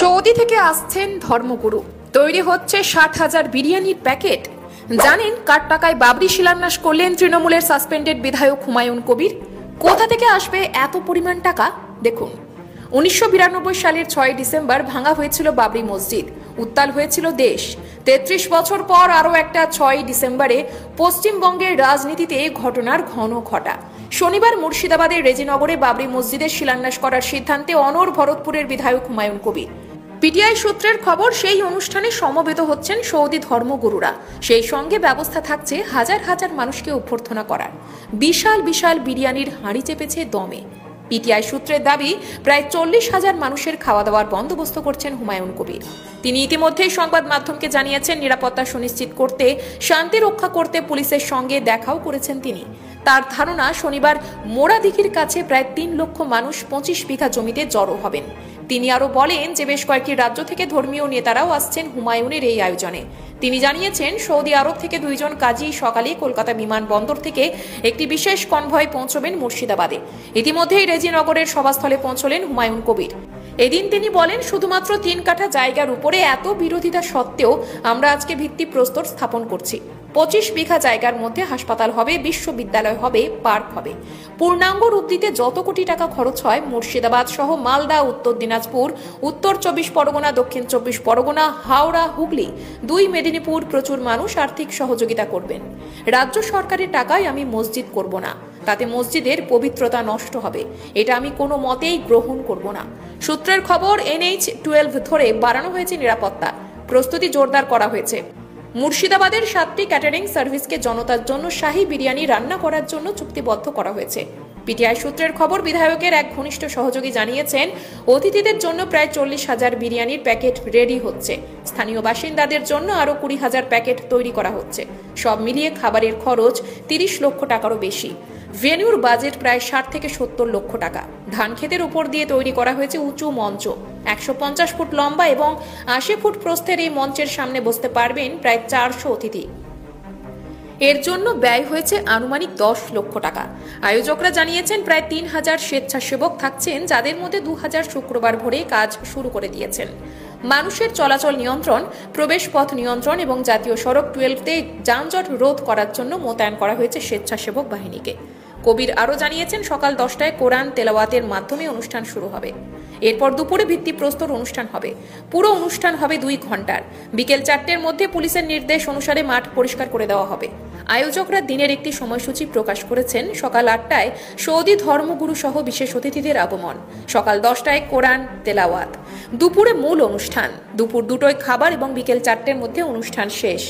Saudi থেকে আসছেন ধর্মগুরু। তৈরি হচ্ছে 60,000 বিরিয়ানির প্যাকেট। জানেন কার টাকায় বাবরি শিলান্যাস করলেন তৃণমূলের সাসপেন্ডেড বিধায়ক হুমায়ুন কবির? কোথা থেকে আসবে এত পরিমাণ টাকা? দেখুন, 1992 সালের 6 ডিসেম্বর ভাঙা হয়েছিল বাবরি মসজিদ। উত্তাল হয়েছিল দেশ। 33 বছর পর আরও একটা 6 ডিসেম্বরে পশ্চিমবঙ্গের রাজনীতিতে ঘটনার ঘন ঘটা। শনিবার মুর্শিদাবাদের রেজিনগরে বাবরি মসজিদের শিলান্যাস করার সিদ্ধান্তে অনড় ভরতপুরের বিধায়ক হুমায়ুন কবির। পিটিআই সূত্রের খবর, সেই অনুষ্ঠানে সমবেত হচ্ছেন সৌদি ধর্মগুরুরা। সেই সঙ্গে ব্যবস্থা থাকছে হাজার হাজার মানুষকে অভ্যর্থনা করার। বিশাল বিশাল বিরিয়ানির হাঁড়ি চেপেছে দমে। পিটিআই সূত্রের দাবি, প্রায় 40,000 মানুষের খাওয়া দাওয়ার বন্দোবস্ত করছেন হুমায়ুন কবির। তিনি ইতিমধ্যেই সংবাদ মাধ্যমকে জানিয়েছেন, নিরাপত্তা সুনিশ্চিত করতে, শান্তি রক্ষা করতে পুলিশের সঙ্গে দেখাও করেছেন তিনি। তার ধারণা, শনিবার মোড়াদিঘির কাছে প্রায় 3 লক্ষ মানুষ 25 বিঘা জমিতে জড়ো হবেন। তিনি আরো বলেন যে বেশ কয়েকটি রাজ্য থেকে ধর্মীয় নেতারাও আসছেন হুমায়ুনের এই আয়োজনে। তিনি জানিয়েছেন, সৌদি আরব থেকে 2 জন কাজী সকালে কলকাতা বিমানবন্দর থেকে একটি বিশেষ কনভয় পৌঁছবেন মুর্শিদাবাদে। ইতিমধ্যেই রেজিনগরের সভাস্থলে পৌঁছলেন হুমায়ুন কবির। এদিন তিনি বলেন, শুধুমাত্র 3 কাঠা জায়গার উপরে এত বিরোধিতা সত্ত্বেও আমরা আজকে ভিত্তিপ্রস্তর স্থাপন করছি। 25 বিঘা জায়গার মধ্যে হাসপাতাল হবে, বিশ্ববিদ্যালয় হবে, পার্ক হবে। পূর্ণাঙ্গ রূপ দিতে যত কোটি টাকা খরচ হয়, মুর্শিদাবাদ সহ মালদা, উত্তর দিনাজপুর, উত্তর 24 পরগনা, দক্ষিণ 24 পরগনা, হাওড়া, হুগলি, 2 মেদিনীপুর প্রচুর মানুষ আর্থিক সহযোগিতা করবেন। রাজ্য সরকারের টাকায় আমি মসজিদ করব না, তাতে মসজিদের পবিত্রতা নষ্ট হবে। এটা আমি কোনো মতেই গ্রহণ করব না। সূত্রের খবর, NH-12 ধরে বাড়ানো হয়েছে নিরাপত্তা। প্রস্তুতি জোরদার করা হয়েছে। মুর্শিদাবাদের 7টি ক্যাটারিং সার্ভিসকে জনতার জন্য শাহী বিরিয়ানি রান্না করার জন্য চুক্তিবদ্ধ করা হয়েছে। পিটিআই সূত্রের খবর, বিধায়কের এক ঘনিষ্ঠ সহযোগী জানিয়েছেন, অতিথিদের জন্য প্রায় 40,000 বিরিয়ানির প্যাকেট রেডি হচ্ছে। স্থানীয় বাসিন্দাদের জন্য আরও 20,000 প্যাকেট তৈরি করা হচ্ছে। সব মিলিয়ে খাবারের খরচ 30 লক্ষ টাকারও বেশি। ভেন্যুর বাজেট প্রায় 60 থেকে 70 লক্ষ টাকা। ধান ক্ষেতের উপর দিয়ে তৈরি করা হয়েছে উঁচু মঞ্চ। 150 ফুট লম্বা এবং 80 ফুট প্রস্থের এই মঞ্চের সামনে বসতে পারবেন প্রায় 400 অতিথি। এর জন্য ব্যয় হয়েছে আনুমানিক 10 লক্ষ টাকা। আয়োজকরা জানিয়েছেন, প্রায় 3,000 স্বেচ্ছাসেবক থাকছেন, যাদের মধ্যে 2,000 শুক্রবার ভোরে কাজ শুরু করে দিয়েছেন। মানুষের চলাচল নিয়ন্ত্রণ, প্রবেশ পথ নিয়ন্ত্রণ এবং জাতীয় সড়ক 12-তে যানজট রোধ করার জন্য মোতায়েন করা হয়েছে স্বেচ্ছাসেবক বাহিনীকে। কবির আরও জানিয়েছেন, সকাল 10টায় কোরআন তেলাওয়াতের মাধ্যমে অনুষ্ঠান শুরু হবে। এরপর দুপুরে ভিত্তিপ্রস্তর অনুষ্ঠান হবে। পুরো অনুষ্ঠান হবে 2 ঘন্টার। বিকেল 4টের মধ্যে পুলিশের নির্দেশ অনুসারে মাঠ পরিষ্কার করে দেওয়া হবে। আয়োজকরা দিনের একটি সময়সূচি প্রকাশ করেছেন। সকাল 8টায় সৌদি ধর্মগুরু সহ বিশেষ অতিথিদের আগমন। সকাল 10টায় কোরআন তেলাওয়াত। দুপুরে মূল অনুষ্ঠান। দুপুর 2টোয় খাবার এবং বিকেল 4টের মধ্যে অনুষ্ঠান শেষ।